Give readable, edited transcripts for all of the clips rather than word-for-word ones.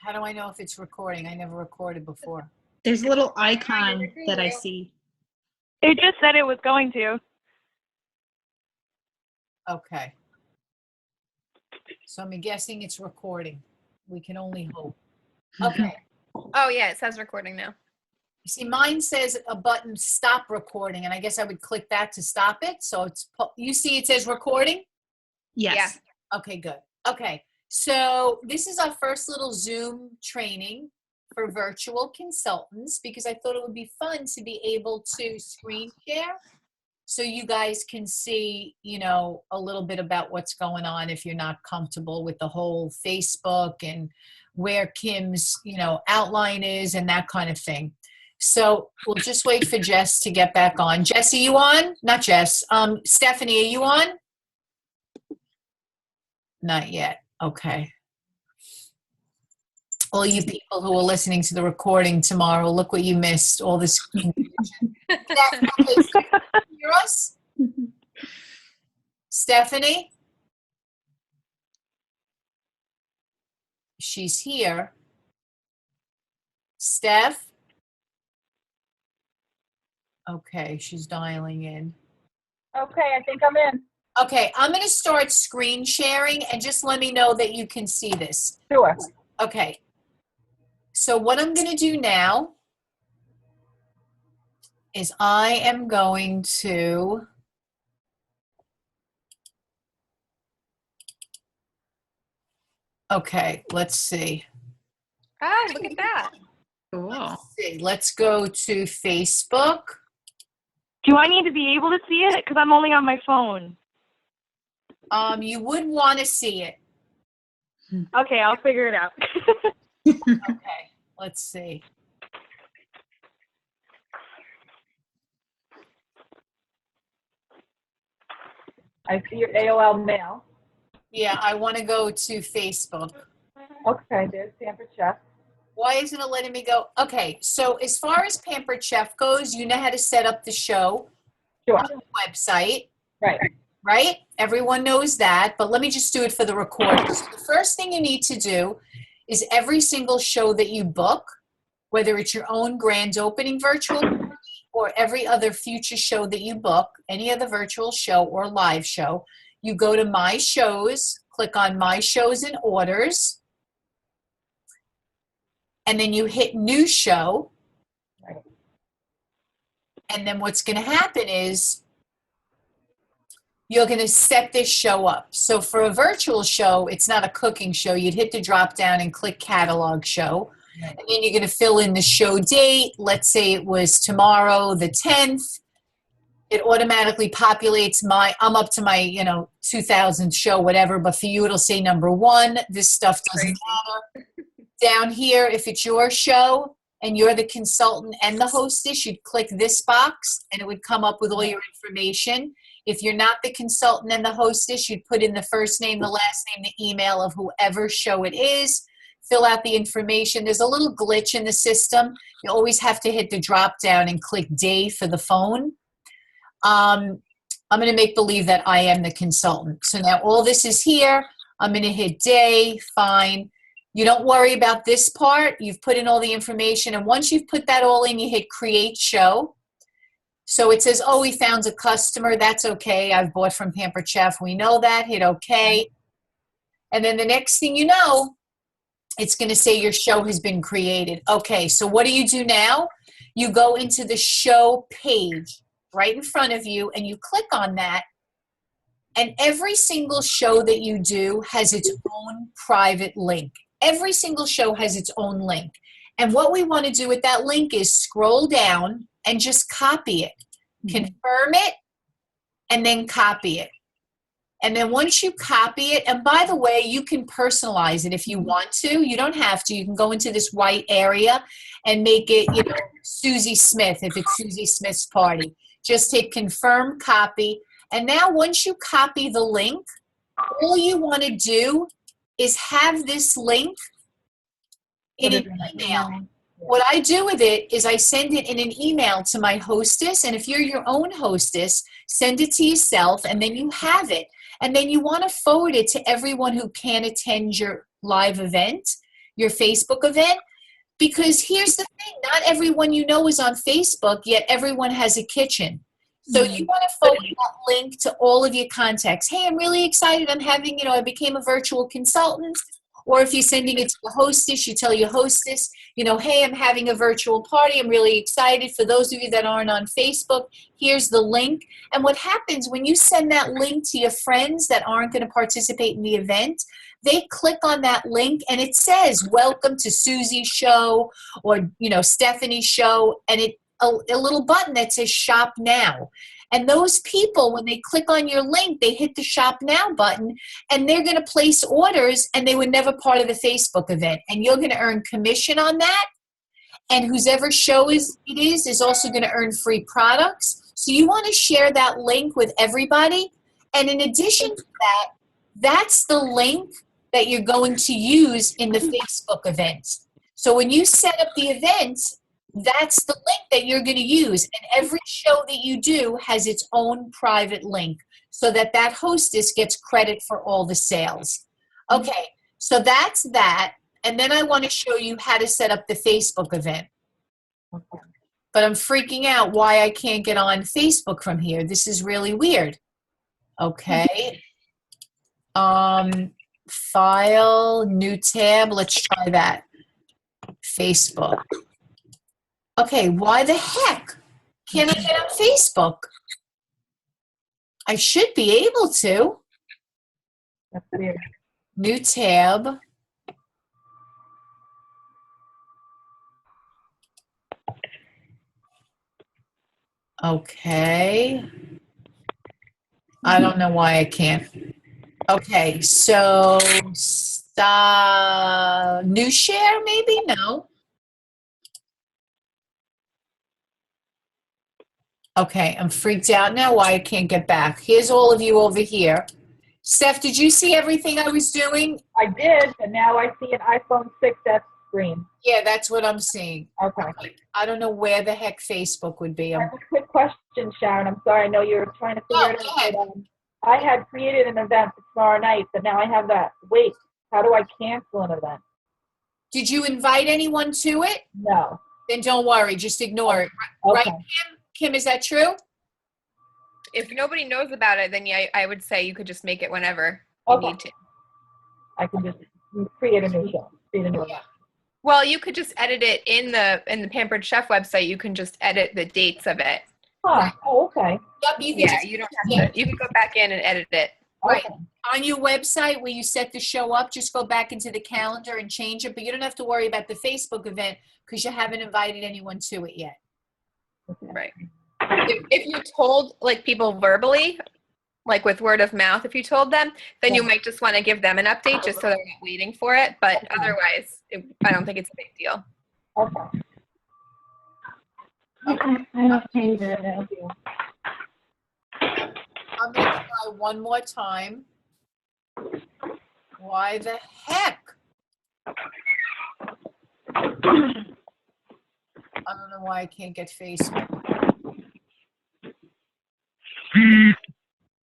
How do I know if it's recording? I never recorded before. There's a little icon that I see. It just said it was going to. Okay. So I'm guessing it's recording. We can only hope. Okay. Oh, yeah, it says recording now. You see, mine says a button stop recording, and I guess I would click that to stop it. So it's, you see it says recording? Yes. Yeah. Okay, good. Okay. So this is our first little Zoom training for virtual consultants because I thought it would be fun to be able to screen share so you guys can see, you know, a little bit about what's going on if you're not comfortable with the whole Facebook and where Kim's, you know, outline is and that kind of thing. So we'll just wait for Jess to get back on. Jess, are you on? Not Jess. Stephanie, are you on? Not yet. Okay. All you people who are listening to the recording tomorrow, look what you missed. All this confusion. Okay, hear us? Stephanie? She's here. Steph? Okay, she's dialing in. Okay, I think I'm in. Okay, I'm going to start screen sharing and just let me know that you can see this. Sure. Okay. So what I'm going to do now is I am going to okay, let's see. Ah, look at that. Cool. Let's go to Facebook. Do I need to be able to see it? Because I'm only on my phone. You would want to see it. Okay, I'll figure it out. Okay, let's see. I see your AOL mail. Yeah, I want to go to Facebook. Okay, there's Pampered Chef. Why isn't it letting me go? Okay, so as far as Pampered Chef goes, you know how to set up the show Sure. on the website. Right. Right? Everyone knows that, but let me just do it for the recording. So the first thing you need to do is every single show that you book, whether it's your own grand opening virtual party or every other future show that you book, any other virtual show or live show, you go to My Shows, click on My Shows and Orders, and then you hit New Show. Right. And then what's going to happen is you're going to set this show up. So for a virtual show, it's not a cooking show. You'd hit the drop down and click catalog show. And then you're going to fill in the show date. Let's say it was tomorrow, the 10th. It automatically populates I'm up to my, 2000th show, whatever. But for you, it'll say number 1. This stuff doesn't matter. Down here, if it's your show and you're the consultant and the hostess, you'd click this box and it would come up with all your information. If you're not the consultant and the hostess, you'd put in the first name, the last name, the email of whoever show it is, fill out the information. There's a little glitch in the system. You always have to hit the drop down and click day for the phone. I'm going to make believe that I am the consultant. So now all this is here. I'm going to hit day, fine. You don't worry about this part. You've put in all the information. And once you've put that all in, you hit create show. So it says, oh, we found a customer. That's okay. I've bought from Pampered Chef. We know that. Hit okay. And then the next thing you know, it's going to say your show has been created. Okay, so what do you do now? You go into the show page right in front of you and you click on that. And every single show that you do has its own private link. Every single show has its own link. And what we want to do with that link is scroll down and just copy it. Confirm it, and then copy it. And then once you copy it, and by the way, you can personalize it if you want to. You don't have to. You can go into this white area and make it, Susie Smith, if it's Susie Smith's party. Just hit confirm, copy. And now once you copy the link, all you want to do is have this link in an email. What I do with it is I send it in an email to my hostess, and if you're your own hostess, send it to yourself, and then you have it. And then you want to forward it to everyone who can attend your live event. your Facebook event. Because here's the thing, not everyone you know is on Facebook, yet everyone has a kitchen. So you want to forward that link to all of your contacts. Hey, I'm really excited. I'm having, I became a virtual consultant. Or if you're sending it to a hostess, you tell your hostess, hey, I'm having a virtual party. I'm really excited. For those of you that aren't on Facebook, here's the link. And what happens when you send that link to your friends that aren't going to participate in the event, they click on that link and it says, welcome to Susie's show or, Stephanie's show. And a little button that says shop now. And those people, when they click on your link, they hit the shop now button and they're going to place orders and they were never part of the Facebook event. And you're going to earn commission on that. And whoever show it is also going to earn free products. So you want to share that link with everybody. And in addition to that, that's the link that you're going to use in the Facebook event. So when you set up the event, that's the link that you're going to use. And every show that you do has its own private link so that hostess gets credit for all the sales. Okay, so that's that. And then I want to show you how to set up the Facebook event. But I'm freaking out why I can't get on Facebook from here. This is really weird. Okay. File, new tab. Let's try that. Facebook. Okay, why the heck can't I get on Facebook? I should be able to. That's weird. New tab. Okay. I don't know why I can't. Okay, so new share maybe? No. Okay, I'm freaked out now why I can't get back. Here's all of you over here. Steph, did you see everything I was doing? I did, but now I see an iPhone 6s screen. Yeah, that's what I'm seeing. Okay. I don't know where the heck Facebook would be. I have a quick question, Sharon. I'm sorry. I know you were trying to figure it go ahead. out. But, I had created an event for tomorrow night, but now I have that. Wait, how do I cancel an event? Did you invite anyone to it? No. Then don't worry, just ignore it. Okay. Right, Kim, is that true? If nobody knows about it, then yeah, I would say you could just make it whenever you Okay. need to. I can just create a new show. Create a new event. Well, you could just edit it in the Pampered Chef website. You can just edit the dates of it. Huh. Oh, okay. Yep, you can Yeah, just, you don't have to. You can go back in and edit it. Right. Okay. on your website where you set the show up, just go back into the calendar and change it, but you don't have to worry about the Facebook event because you haven't invited anyone to it yet. Right. If you told like people verbally, like with word of mouth, if you told them, then you might just want to give them an update just so they're not waiting for it. But otherwise, I don't think it's a big deal. Okay. I'll change it. Thank you. I'm going to try one more time. Why the heck? I don't know why I can't get Facebook.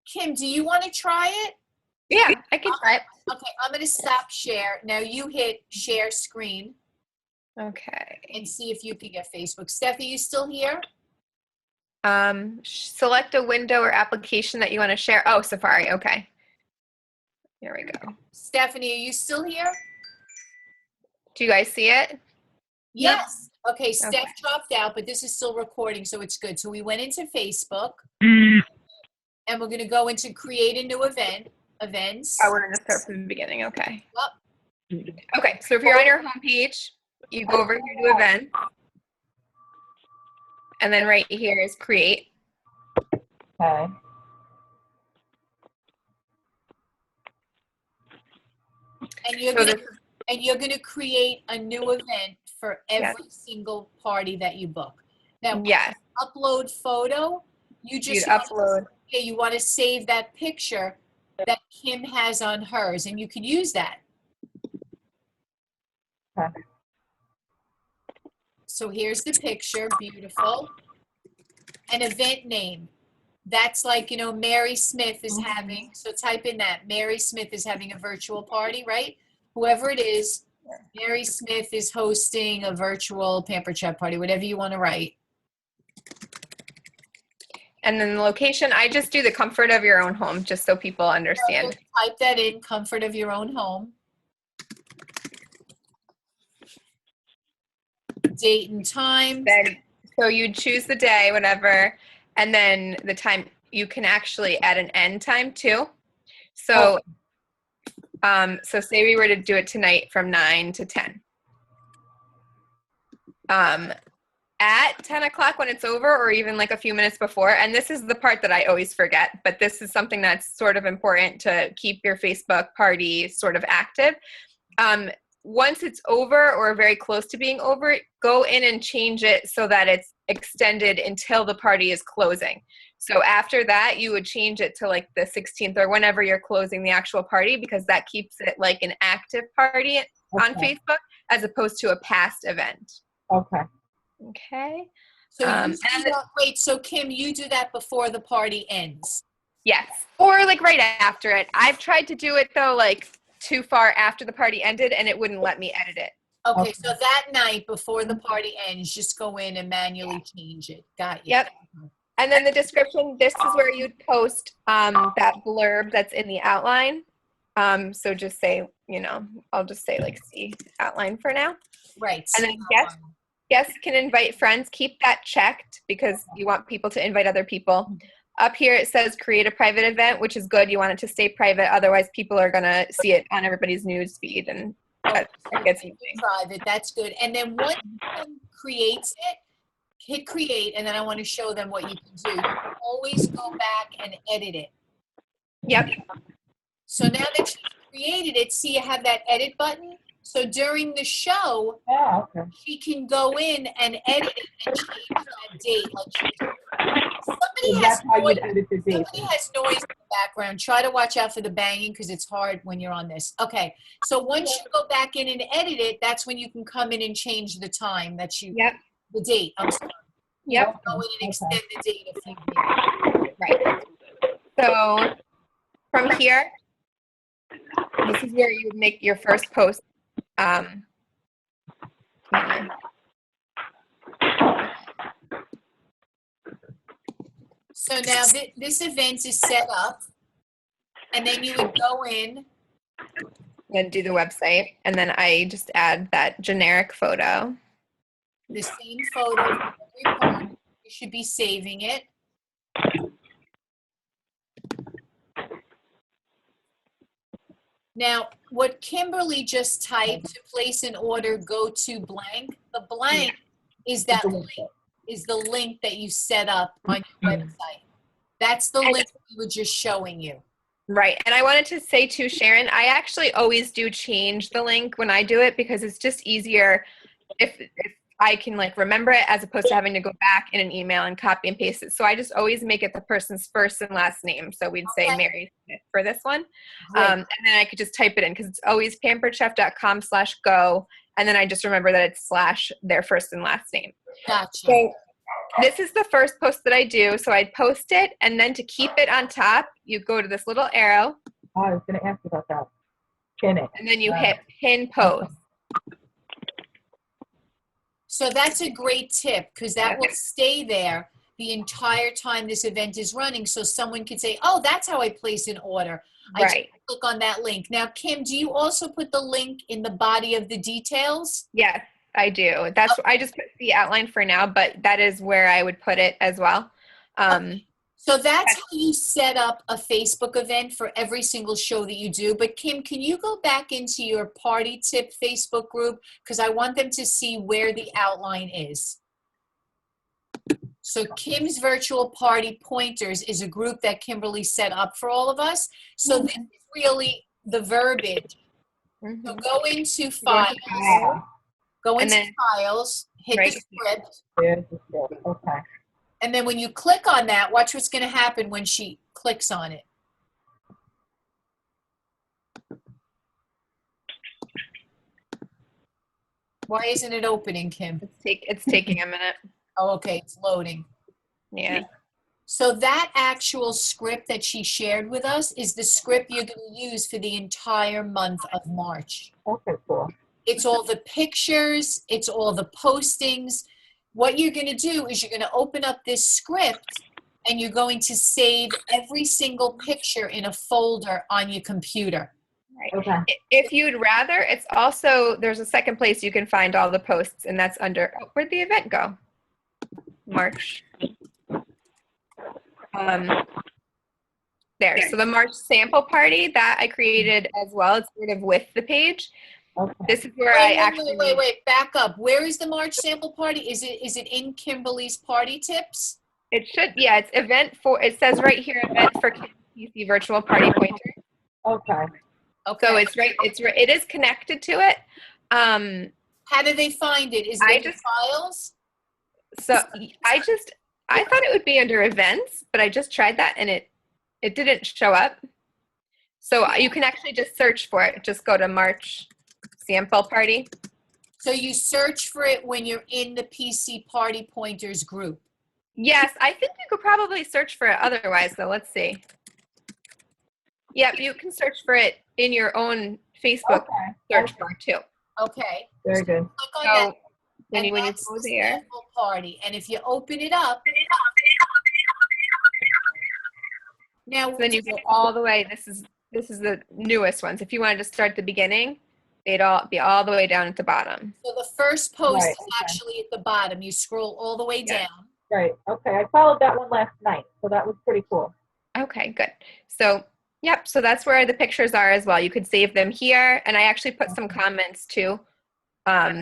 Kim, do you want to try it? Yeah, I can try it. Okay, I'm going to stop share. Now you hit share screen Okay. and see if you can get Facebook. Steph, are you still here? Select a window or application that you want to share. Oh, Safari. Okay. Here we go. Stephanie, are you still here? Do you guys see it? Yes. Okay, Steph Okay. dropped out, but this is still recording, so it's good. So we went into Facebook, and we're going to go into create a new events. Oh, we're going to start from the beginning. Okay. Yep. Okay. So if you're on your homepage, you go over here to events. And then right here is create. Okay. And you're So going to create a new event for every single party that you book. Now, Yes. upload photo, you You'd just upload. yeah, you want to save that picture that Kim has on hers, and you could use that. Okay. So here's the picture, beautiful. An event name. That's like, Mary Smith is having, so type in that. Mary Smith is having a virtual party, right? Whoever it is, Mary Smith is hosting a virtual Pamper Chat party, whatever you want to write. And then the location, I just do the comfort of your own home, just so people understand. Type that in, comfort of your own home. Date and time. Then, so you choose the day, whatever, and then the time. You can actually add an end time too. So, so say we were to do it tonight from 9 to 10. At 10 o'clock when it's over, or even like a few minutes before, and this is the part that I always forget, but this is something that's sort of important to keep your Facebook party sort of active. Once it's over or very close to being over, go in and change it so that it's extended until the party is closing. So after that, you would change it to like the 16th or whenever you're closing the actual party, because that keeps it like an active party on Facebook as opposed to a past event. Okay. Okay. So you And do that- wait, so Kim, you do that before the party ends. Yes. Or like right after it. I've tried to do it though, like too far after the party ended, and it wouldn't let me edit it. Okay, Okay. so that night before the party ends, just go in and manually change it. Got you. Yep. And then the description, this is where you'd post that blurb that's in the outline. So just say, you know, I'll just say like see outline for now. Right. And then guests can invite friends. Keep that checked because you want people to invite other people. Up here it says create a private event, which is good. You want it to stay private. Otherwise people are going to see it on everybody's news feed and that gets easy. Private, that's good. And then once Kim creates it, hit create, and then I want to show them what you can do. You can always go back and edit it. Yep. So now that you've created it, see you have that edit button? So during the show, Yeah, okay. she can go in and edit it and change that date. Somebody So has that's how noise, you'd edit the date. somebody has noise in the background. Try to watch out for the banging because it's hard when you're on this. Okay, so once you go back in and edit it, that's when you can come in and change the time that you, Yep. the date. I'm sorry. Yep. Go in and extend the date a few minutes. Right. So from here, this is where you would make your first post. So now this event is set up, and then you would go in. Then do the website, and then I just add that generic photo. The same photo for every part. You should be saving it. Now, what Kimberly just typed to place an order, go to blank. The blank is that link, is the link that you set up on your website. That's the link we were just showing you. Right. And I wanted to say too, Sharon, I actually always do change the link when I do it because it's just easier if I can like remember it as opposed to having to go back in an email and copy and paste it. So I just always make it the person's first and last name. So we'd say Okay. Mary Smith for this one. Great. And then I could just type it in because it's always pamperedchef.com/go. And then I just remember that it's / their first and last name. Gotcha. So this is the first post that I do. So I'd post it, and then to keep it on top, you go to this little arrow, Oh, I was going to ask about that. Pin it. and then you hit pin post. So that's a great tip because that will stay there the entire time this event is running. So someone could say, oh, that's how I place an order. I just Right. click on that link. Now, Kim, do you also put the link in the body of the details? Yes, I do. That's I just put the outline for now, but that is where I would put it as well. So that's how you set up a Facebook event for every single show that you do. But Kim, can you go back into your party tip Facebook group? Because I want them to see where the outline is. So Kim's Virtual Party Pointers is a group that Kimberly set up for all of us. So this is really the verbiage. So go into files, go And into then- files, hit Right. the script. There's the script. Okay. And then when you click on that, watch what's going to happen when she clicks on it. Why isn't it opening, Kim? It's taking a minute. Oh, okay, it's loading. Yeah. So that actual script that she shared with us is the script you're going to use for the entire month of March. Okay, cool. It's all the pictures, it's all the postings. What you're going to do is you're going to open up this script and you're going to save every single picture in a folder on your computer. Okay. If you'd rather, it's also, there's a second place you can find all the posts, and that's under, oh, where'd the event go? March. There, so the March sample party that I created as well, it's sort of with the page. Okay. This is where I actually, Wait, back up. Where is the March sample party? Is it in Kimberly's party tips? it should, yeah, it's event for, it says right here, event for PC virtual party pointer. Okay. Okay. So it is connected to it. How do they find it? Is I it in just- files? So I thought it would be under events, but I just tried that and it didn't show up. So you can actually just search for it. Just go to March sample party. So you search for it when you're in the PC Party Pointers group. Yes, I think you could probably search for it otherwise, though. Let's see. Yep, you can search for it in your own Facebook Okay. search bar too. Okay. Very good. Click on So that. when you that's go the there, sample party. And if you open it up, now then you go all the way. This is the newest ones. If you wanted to start at the beginning, they'd all be all the way down at the bottom. so the first post Right, is okay. actually at the bottom. You scroll all the way Yeah. down. Great. Okay. I followed that one last night, so that was pretty cool. Okay, good. So, yep, so that's where the pictures are as well. You could save them here, and I actually put some comments too,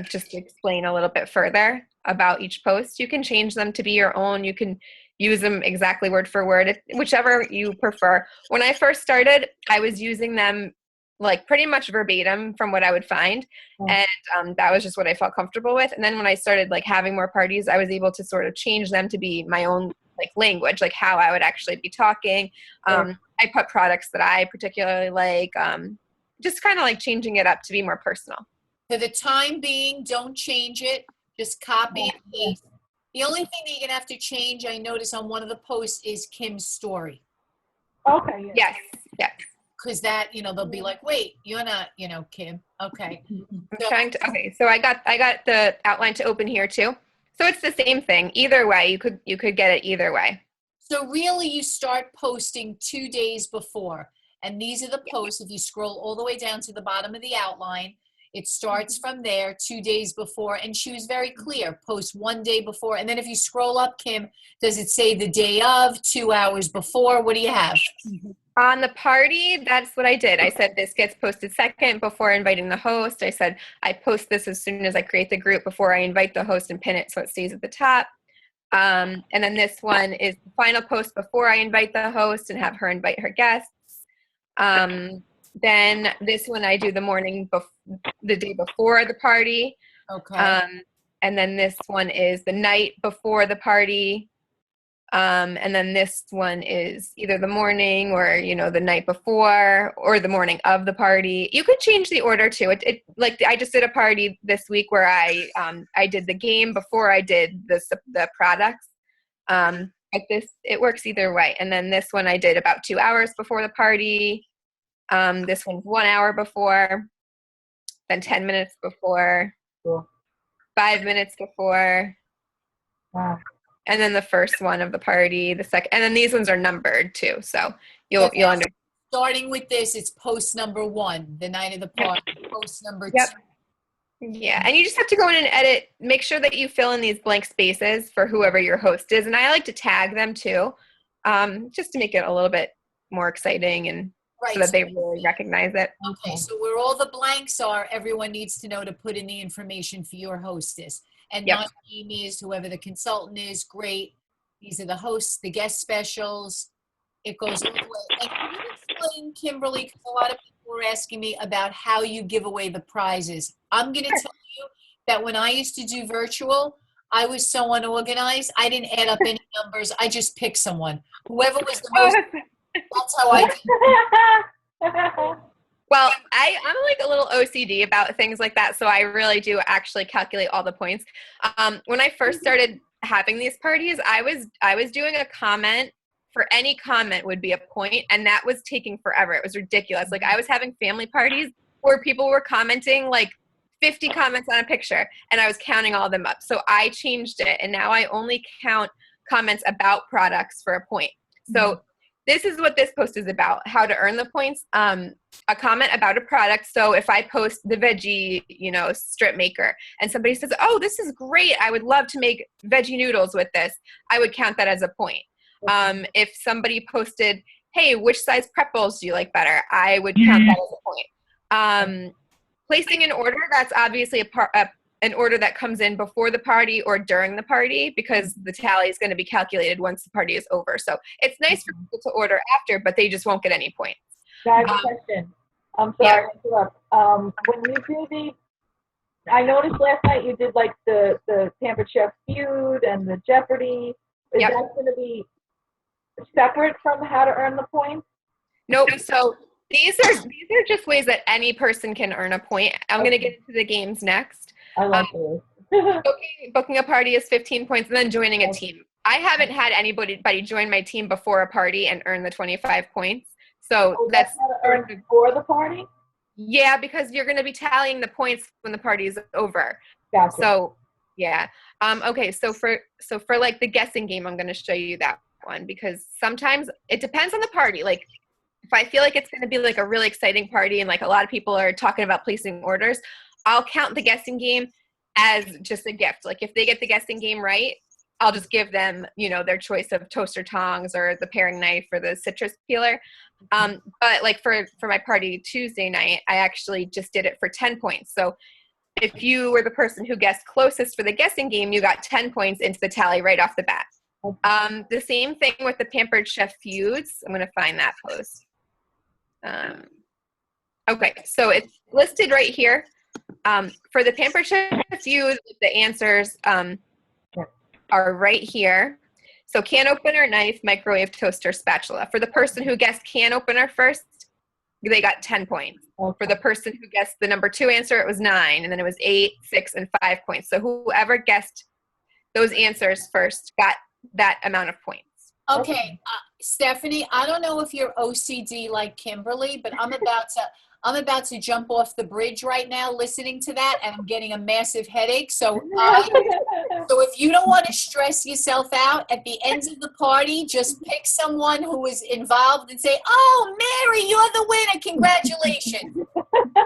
just to explain a little bit further about each post. You can change them to be your own. You can use them exactly word for word, whichever you prefer. When I first started, I was using them like pretty much verbatim from what I would find. Mm. And that was just what I felt comfortable with. And then when I started like having more parties, I was able to sort of change them to be my own like language, like how I would actually be talking. I put products that I particularly like, just kind of like changing it up to be more personal. For the time being, don't change it. Just copy and paste. The only thing that you're going to have to change, I noticed on one of the posts, is Kim's story. Okay. Yeah. Yes. Because that, they'll be like, wait, you're not, Kim. Okay. I'm trying to, okay, so I got the outline to open here too. So it's the same thing. Either way, you could get it either way. So really you start posting 2 days before. And these are the posts. If you scroll all the way down to the bottom of the outline, it starts from there 2 days before. And she was very clear, post 1 day before. And then if you scroll up, Kim, does it say the day of, 2 hours before? What do you have? On the party, that's what I did. I said this gets posted second before inviting the host. I said I post this as soon as I create the group before I invite the host and pin it so it stays at the top. And then this one is the final post before I invite the host and have her invite her guests. Then this one I do the morning, the day before the party. Okay. And then this one is the night before the party. And then this one is either the morning or, the night before or the morning of the party. You could change the order too. It like I just did a party this week where I did the game before I did the products. But it works either way. And then this one I did about 2 hours before the party. This one's 1 hour before, then 10 minutes before, Cool. 5 minutes before. Wow. And then the first one of the party, the second, and then these ones are numbered too. So you'll understand. Starting with this, it's post number 1, the night of the party. Post number Yep. 2. Yeah, and you just have to go in and edit. Make sure that you fill in these blank spaces for whoever your host is, and I like to tag them too, just to make it a little bit more exciting and Right. so that they really recognize it. Okay, so where all the blanks are, everyone needs to know to put in the information for your hostess. And Yep. not name is, whoever the consultant is, great. These are the hosts, the guest specials. It goes all the way. And can you explain, Kimberly, because a lot of people were asking me about how you give away the prizes. I'm going to tell you that when I used to do virtual, I was so unorganized. I didn't add up any numbers. I just picked someone. Whoever was the most, that's how I did it. Well, I'm like a little OCD about things like that, so I really do actually calculate all the points. When I first started having these parties, I was doing a comment. For any comment would be a point, and that was taking forever. It was ridiculous. Like I was having family parties where people were commenting like 50 comments on a picture, and I was counting all of them up. So I changed it, and now I only count comments about products for a point. So this is what this post is about, how to earn the points. A comment about a product. So if I post the veggie, strip maker, and somebody says, oh, this is great, I would love to make veggie noodles with this, I would count that as a point. If somebody posted, hey, which size pretzels do you like better, I would count that as a point. Placing an order, that's obviously an order that comes in before the party or during the party, because the tally is going to be calculated once the party is over. So it's nice for people to order after, but they just won't get any points. I have a question. I'm sorry to interrupt. When you do I noticed last night you did like the Pampered Chef Feud and the Jeopardy. Is Yep. that going to be separate from how to earn the points? Nope. So these are just ways that any person can earn a point. I'm going to get into the games next. I love those. Booking a party is 15 points, and then joining a team. I haven't had anybody join my team before a party and earn the 25 points. So Oh, that's how to earn before the party? yeah, because you're going to be tallying the points when the party is over. Gotcha. So yeah. Okay. So for like the guessing game, I'm going to show you that one, because sometimes it depends on the party. Like if I feel like it's going to be like a really exciting party and like a lot of people are talking about placing orders, I'll count the guessing game as just a gift. Like if they get the guessing game right, I'll just give them, their choice of toaster tongs or the paring knife or the citrus peeler. But like for my party Tuesday night, I actually just did it for 10 points. So if you were the person who guessed closest for the guessing game, you got 10 points into the tally right off the bat. The same thing with the Pampered Chef Feuds. I'm going to find that post. Okay, so it's listed right here. For the Pampered Chef Feuds, the answers are right here. So can opener, knife, microwave, toaster, spatula. For the person who guessed can opener first, they got 10 points. Okay. For the person who guessed the number 2 answer, it was 9, and then it was 8, 6, and 5 points. So whoever guessed those answers first got that amount of points. Okay, Stephanie, I don't know if you're OCD like Kimberly, but I'm about to jump off the bridge right now listening to that, and I'm getting a massive headache. So if you don't want to stress yourself out at the end of the party, just pick someone who is involved and say, "Oh, Mary, you're the winner! Congratulations!"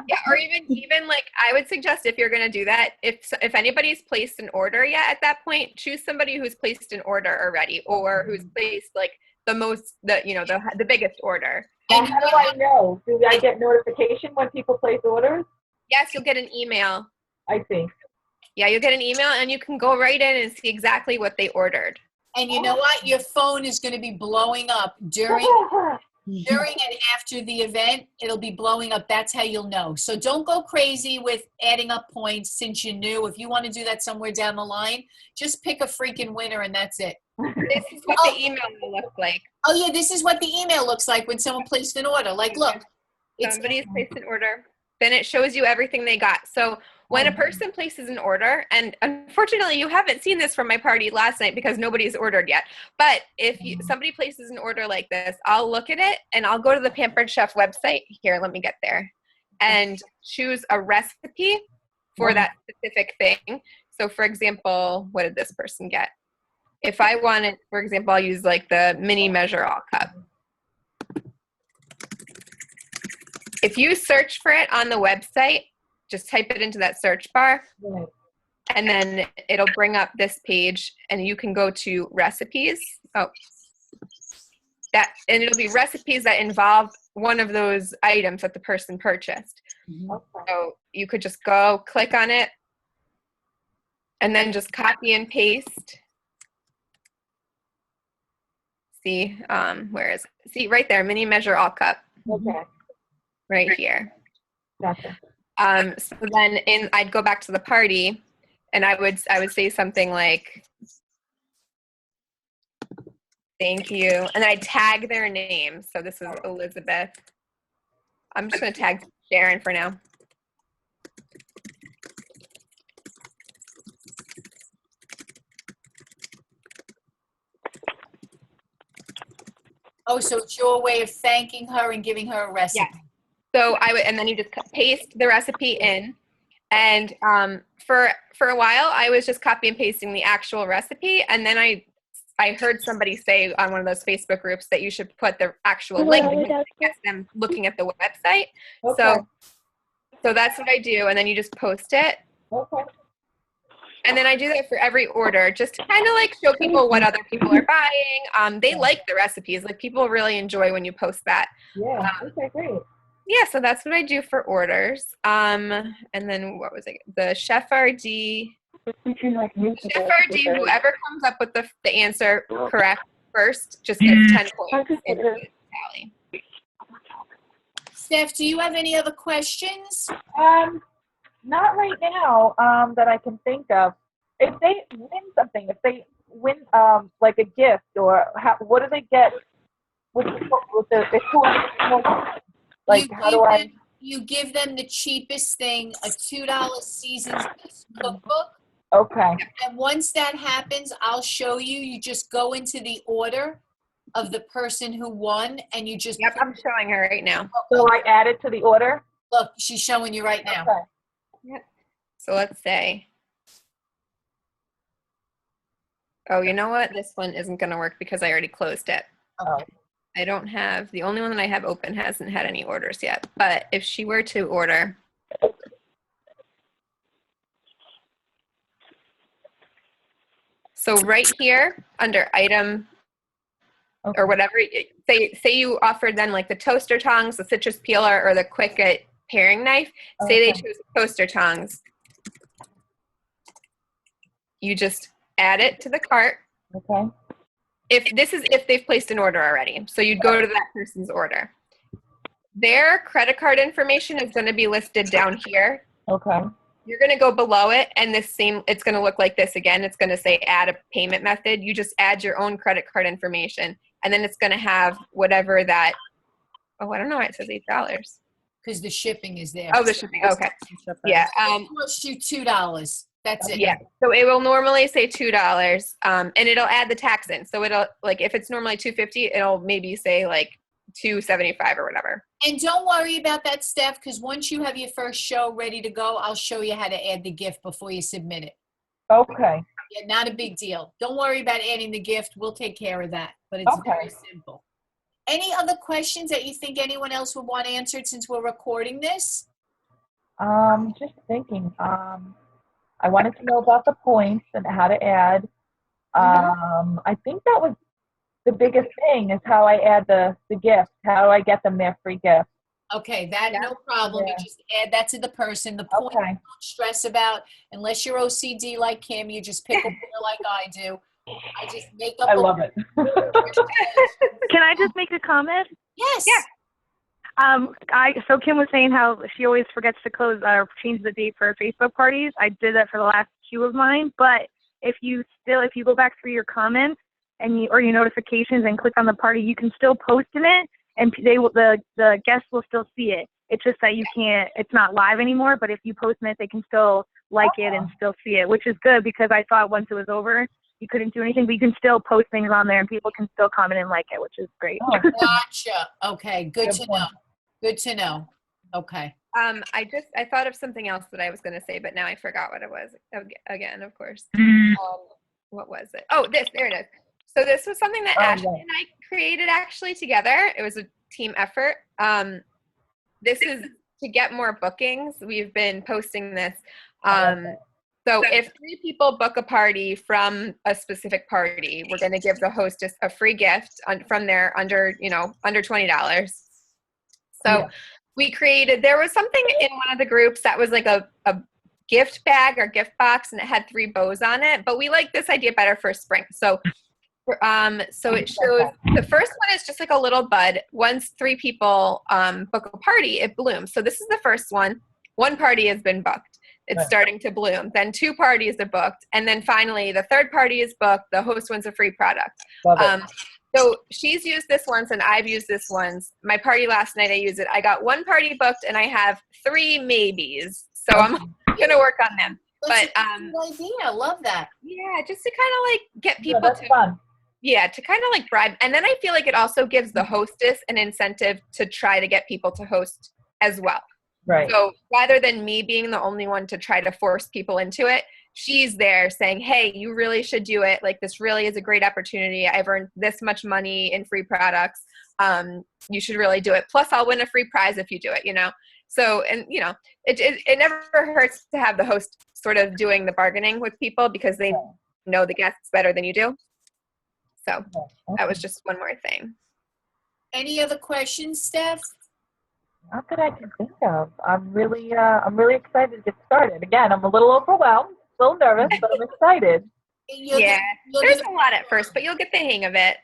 Yeah, or even like I would suggest, if you're going to do that, if anybody's placed an order yet at that point, choose somebody who's placed an order already, or who's placed like the biggest order. Now, how do I know? Do I get notification when people place orders? Yes, you'll get an email. I see. Yeah, you'll get an email, and you can go right in and see exactly what they ordered. And you know what? Your phone is going to be blowing up during and after the event. It'll be blowing up. That's how you'll know. So don't go crazy with adding up points since you knew. If you want to do that somewhere down the line, just pick a freaking winner and that's it. This is what the email will look like. Oh yeah, this is what the email looks like when someone placed an order. Like, look, it's Somebody's placed an order, then it shows you everything they got. So when a person places an order, and unfortunately you haven't seen this from my party last night because nobody's ordered yet, but if somebody places an order like this, I'll look at it and I'll go to the Pampered Chef website. Here, let me get there. And choose a recipe for that specific thing. So for example, what did this person get? If I wanted, for example, I'll use like the mini measure all cup. If you search for it on the website, just type it into that search bar, Right. and then it'll bring up this page, and you can go to recipes. And it'll be recipes that involve one of those items that the person purchased. Okay. So you could just go click on it, and then just copy and paste. See, where is it? See, right there, mini measure all cup, Okay. right here. Gotcha. So then I'd go back to the party, and I would say something like, thank you, and I'd tag their name. So this is Elizabeth. I'm just going to tag Sharon for now. oh, so it's your way of thanking her and giving her a recipe. Yeah. So and then you just paste the recipe in, And for a while, I was just copy and pasting the actual recipe, and then I heard somebody say on one of those Facebook groups that you should put the actual link because it gets them looking at the website. Okay. So that's what I do, and then you just post it. Okay. And then I do that for every order, just to kind of like show people what other people are buying. They like the recipes. Like people really enjoy when you post that. Yeah. Okay, great. Yeah, so that's what I do for orders. And then what was it? The Chef RD. Chef RD, whoever comes up with the answer correct first just gets 10 points in the tally. Steph, do you have any other questions? Not right now, that I can think of. If they win something, if they win, like a gift, or what do they get with the like, You how do give I? them- You give them the cheapest thing, a $2 Seasons cookbook. Okay. And once that happens, I'll show you. You just go into the order of the person who won, and you just Yep, I'm showing her right now. So I add it to the order? look. She's showing you right now. Okay. So let's say, oh, you know what? This one isn't going to work because I already closed it. Okay. I don't have, the only one that I have open hasn't had any orders yet. But if she were to order, so right here under item or whatever, say you offered them like the toaster tongs, the citrus peeler, or the Quick paring knife. Say they choose toaster tongs. You just add it to the cart. Okay. If they've placed an order already. So you'd go to that person's order. Their credit card information is going to be listed down here. Okay. You're going to go below it, and it's going to look like this again. It's going to say add a payment method. You just add your own credit card information, and then it's going to have whatever that, I don't know why it says $8. Because the shipping is there. Oh, the shipping. Okay. Yeah. It costs you $2. That's it. Yeah. So it will normally say $2, and it'll add the tax in. So it'll, like, if it's normally $2.50, it'll maybe say like $2.75 or whatever. And don't worry about that, Steph, because once you have your first show ready to go, I'll show you how to add the gift before you submit it. Okay. Yeah, not a big deal. Don't worry about adding the gift. We'll take care of that. But it's very simple. Any other questions that you think anyone else would want answered since we're recording this? Just thinking. I wanted to know about the points and how to add. I think that was the biggest thing is how I add the gifts. How do I get them their free gift? Okay, no problem. Yeah. You just add that to the person. The point Okay. don't stress about, unless you're OCD like Kim, you just pick a winner like I do. I just make up I love it. Can I just make a comment? Yes. Yeah. So Kim was saying how she always forgets to close or change the date for her Facebook parties. I did that for the last 2 of mine, but if you go back through your comments or your notifications and click on the party, you can still post in it, and the guests will still see it. It's just that it's not live anymore, but if you post in it, they can still like it and still see it, which is good because I thought once it was over, you couldn't do anything, but you can still post things on there and people can still comment and like it, which is great. Gotcha. Okay, good to know. Good to know. Okay. I thought of something else that I was going to say, but now I forgot what it was again, of course. What was it? Oh, there it is. So this was something that Ashley and I created actually together. It was a team effort. This is to get more bookings. We've been posting this. So if 3 people book a party from a specific party, we're going to give the hostess a free gift from there under $20. So there was something in one of the groups that was like a gift bag or gift box, and it had 3 bows on it, but we like this idea better for spring. So it shows the first one is just like a little bud. Once 3 people book a party, it blooms. So this is the first one. 1 party has been booked. It's starting to bloom. Then 2 parties are booked. And then finally, the 3rd party is booked. The host wins a free product. So she's used this once and I've used this once. My party last night, I used it. I got 1 party booked and I have 3 maybes. So I'm going to work on them. That's But a good idea. I love that. yeah, just to kind of like get people that's to fun. Yeah, to kind of like bribe. And then I feel like it also gives the hostess an incentive to try to get people to host as well. Right. So rather than me being the only one to try to force people into it, she's there saying, hey, you really should do it. Like, this really is a great opportunity. I've earned this much money in free products. You should really do it. Plus, I'll win a free prize if you do it, you know? So, and, you know, it never hurts to have the host sort of doing the bargaining with people because they know the guests better than you do. So that was just one more thing. Any other questions, Steph? Not that I can think of. I'm really excited to get started. Again, I'm a little overwhelmed, still nervous, but I'm excited. You'll Yeah, you'll there's get- a lot at first, but you'll get the hang of it.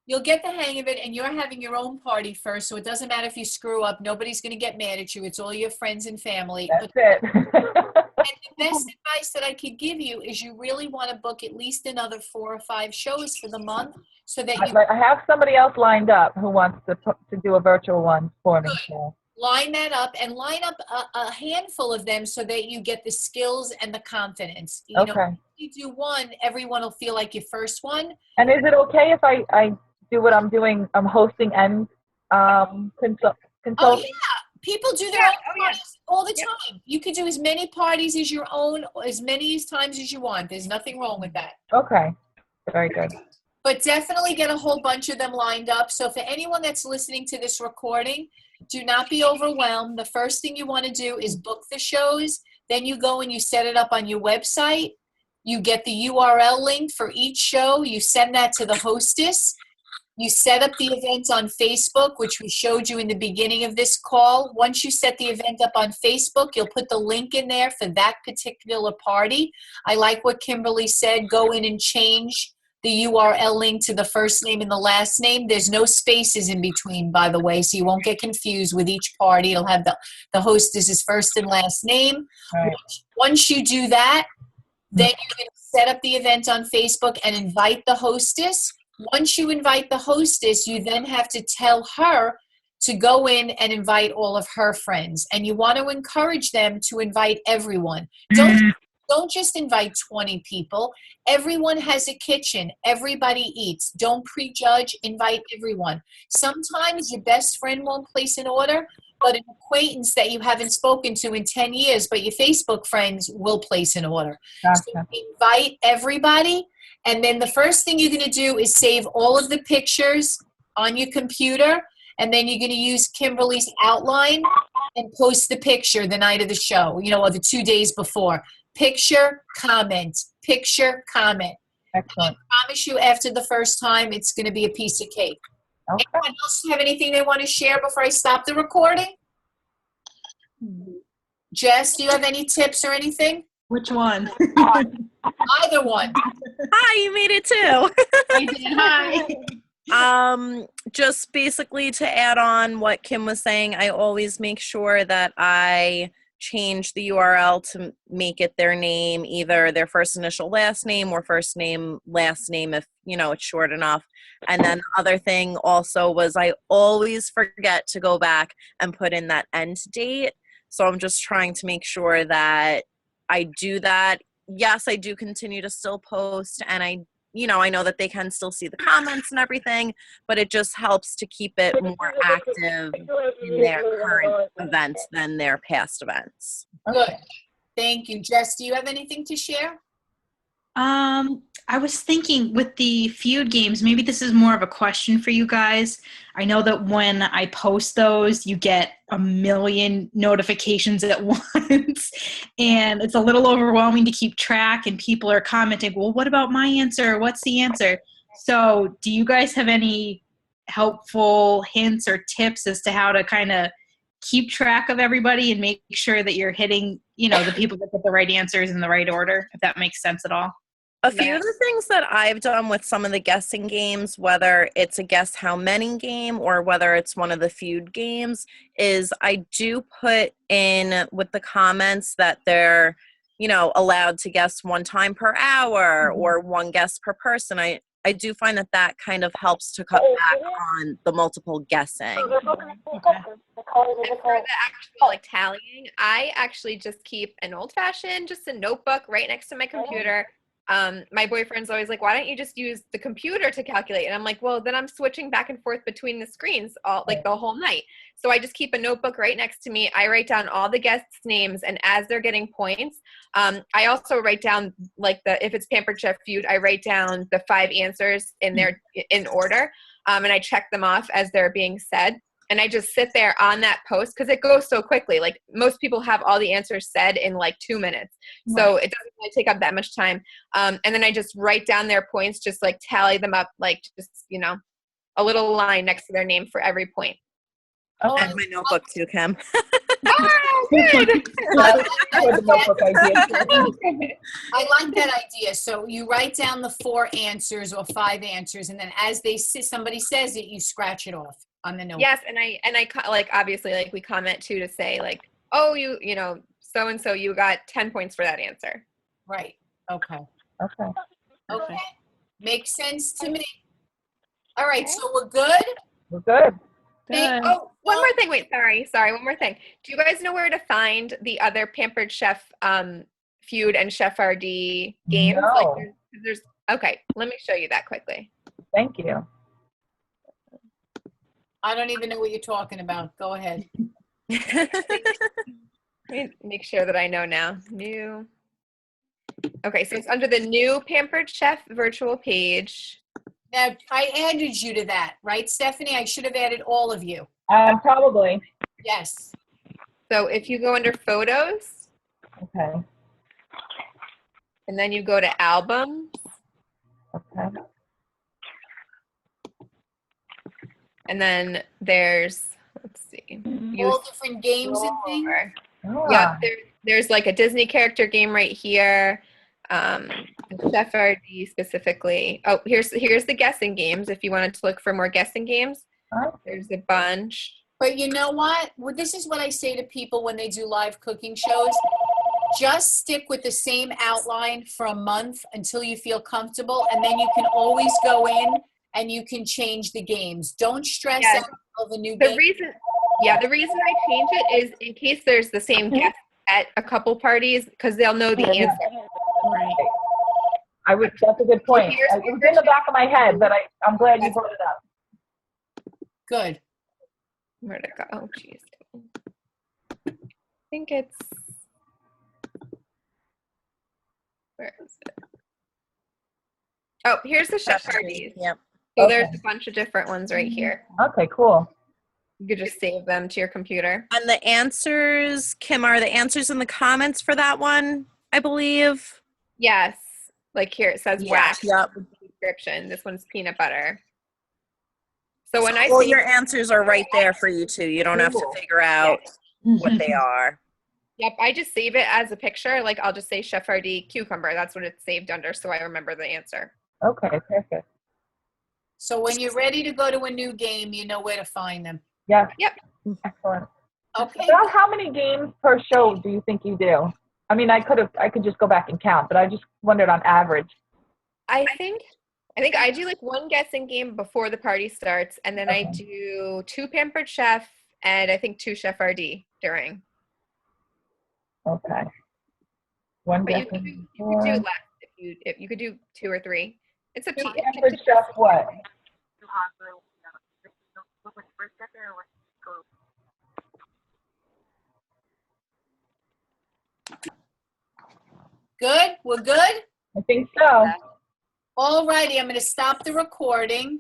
You'll get the hang of it, and you're having your own party first, so it doesn't matter if you screw up. Nobody's going to get mad at you. It's all your friends and family. That's it. And the best advice that I could give you is you really want to book at least another 4 or 5 shows for the month so that you I have somebody else lined up who wants to do a virtual one for me. So. line that up and line up a handful of them so that you get the skills and the confidence. You know, Okay. if you do one, everyone will feel like your first one. And is it okay if I do what I'm doing? I'm hosting and consulting. Oh, yeah. People do their Yeah, own oh, yeah. parties all the Yep. time. You can do as many parties as your own, as many times as you want. There's nothing wrong with that. Okay. Very good. But definitely get a whole bunch of them lined up. So for anyone that's listening to this recording, do not be overwhelmed. The first thing you want to do is book the shows. Then you go and you set it up on your website. You get the URL link for each show. You send that to the hostess. You set up the event on Facebook, which we showed you in the beginning of this call. Once you set the event up on Facebook, you'll put the link in there for that particular party. I like what Kimberly said. Go in and change the URL link to the first name and the last name. There's no spaces in between, by the way, so you won't get confused with each party. It'll have the hostess's first and last name. Right. Once you do that, then you're going to set up the event on Facebook and invite the hostess. Once you invite the hostess, you then have to tell her to go in and invite all of her friends. And you want to encourage them to invite everyone. Don't just invite 20 people. Everyone has a kitchen. Everybody eats. Don't prejudge. Invite everyone. Sometimes your best friend won't place an order, but an acquaintance that you haven't spoken to in 10 years, but your Facebook friends will place an order. So Gotcha. invite everybody. And then the first thing you're going to do is save all of the pictures on your computer. And then you're going to use Kimberly's outline and post the picture the night of the show, or the 2 days before. Picture, comment, picture, comment. Excellent. I promise you after the first time, it's going to be a piece of cake. Okay. Anyone else have anything they want to share before I stop the recording? Jess, do you have any tips or anything? Which one? Either one. Hi, you made it too. I did. Hi. Just basically to add on what Kim was saying, I always make sure that I change the URL to make it their name, either their first initial last name or first name last name if it's short enough. And then the other thing also was I always forget to go back and put in that end date. So I'm just trying to make sure that I do that. Yes, I do continue to still post, and I know that they can still see the comments and everything, but it just helps to keep it more active in their current events than their past events. Good. Thank you. Jess, do you have anything to share? I was thinking with the feud games, maybe this is more of a question for you guys. I know that when I post those, you get a million notifications at once, and it's a little overwhelming to keep track, and people are commenting, well, what about my answer? What's the answer? So do you guys have any helpful hints or tips as to how to kind of keep track of everybody and make sure that you're hitting, the people that get the right answers in the right order, if that makes sense at all? A few of the things that I've done with some of the guessing games, whether it's a guess how many game or whether it's one of the feud games, is I do put in with the comments that they're, allowed to guess one time per hour or one guess per person. I do find that kind of helps to cut back on the multiple guessing. Okay. And for the actual tallying, I actually just keep an old-fashioned, just a notebook right next to my computer. my boyfriend's always like, why don't you just use the computer to calculate? And I'm like, well, then I'm switching back and forth between the screens all like the whole night. So I just keep a notebook right next to me. I write down all the guests' names, and as they're getting points, I also write down like if it's Pampered Chef Feud, I write down the 5 answers in order, and I check them off as they're being said. And I just sit there on that post because it goes so quickly. Like most people have all the answers said in like 2 minutes. So it doesn't really take up that much time. And then I just write down their points, just like tally them up, like just, a little line next to their name for every point. And my notebook too, Kim. Oh, good. I like that idea. So you write down the 4 answers or 5 answers, and then as somebody says it, you scratch it off on the notebook. Yes, and I like obviously like we comment too to say like, oh, so and so you got 10 points for that answer. Right. Okay. Okay. Makes sense to me. All right. So we're good. We're good. Oh, one more thing. Wait, sorry. One more thing. Do you guys know where to find the other Pampered Chef Feud and Chef RD games? No. Like there's okay. Let me show you that quickly. Thank you. I don't even know what you're talking about. Go ahead. Let me make sure that I know now. New. Okay, so it's under the new Pampered Chef virtual page. Now, I added you to that, right, Stephanie? I should have added all of you. Probably. Yes. So if you go under photos, Okay. and then you go to albums, Okay. and then there's, let's see. All different games and things. Yeah, there's like a Disney character game right here. Chef RD specifically. Oh, here's the guessing games. If you wanted to look for more guessing games, there's a bunch. But you know what? Well, this is what I say to people when they do live cooking shows. Just stick with the same outline for a month until you feel comfortable, and then you can always go in and you can change the games. Don't stress out of a new game. The reason I change it is in case there's the same guest at a couple parties, because they'll know the answer. Right. That's a good point. Here's It was in the back of my head, but I'm glad you brought it up. Good. Where'd it go? Oh, geez. I think it's, where is it? Oh, here's the chef parties. Yep. So Okay. there's a bunch of different ones right here. Okay, cool. You could just save them to your computer. And the answers, Kim, are the answers in the comments for that one, I believe? Yes. Like here it says wax. Yep. Description. This one's peanut butter. So when I All see your answers are right there for you too. You don't have to figure out what they are. Yep, I just save it as a picture. Like I'll just say Chef RD cucumber. That's what it's saved under, so I remember the answer. Okay, perfect. So when you're ready to go to a new game, you know where to find them. Yes. Yep. Excellent. Okay. About how many games per show do you think you do? I mean, I could just go back and count, but I just wondered on average. I think I do like one guessing game before the party starts, and then I do 2 Pampered Chef and I think 2 Chef RD during. Okay. One But you guessing could do less if you could do 2 or 3. It's up to you. Pampered Chef what? Good? We're good? I think so. All righty. I'm going to stop the recording.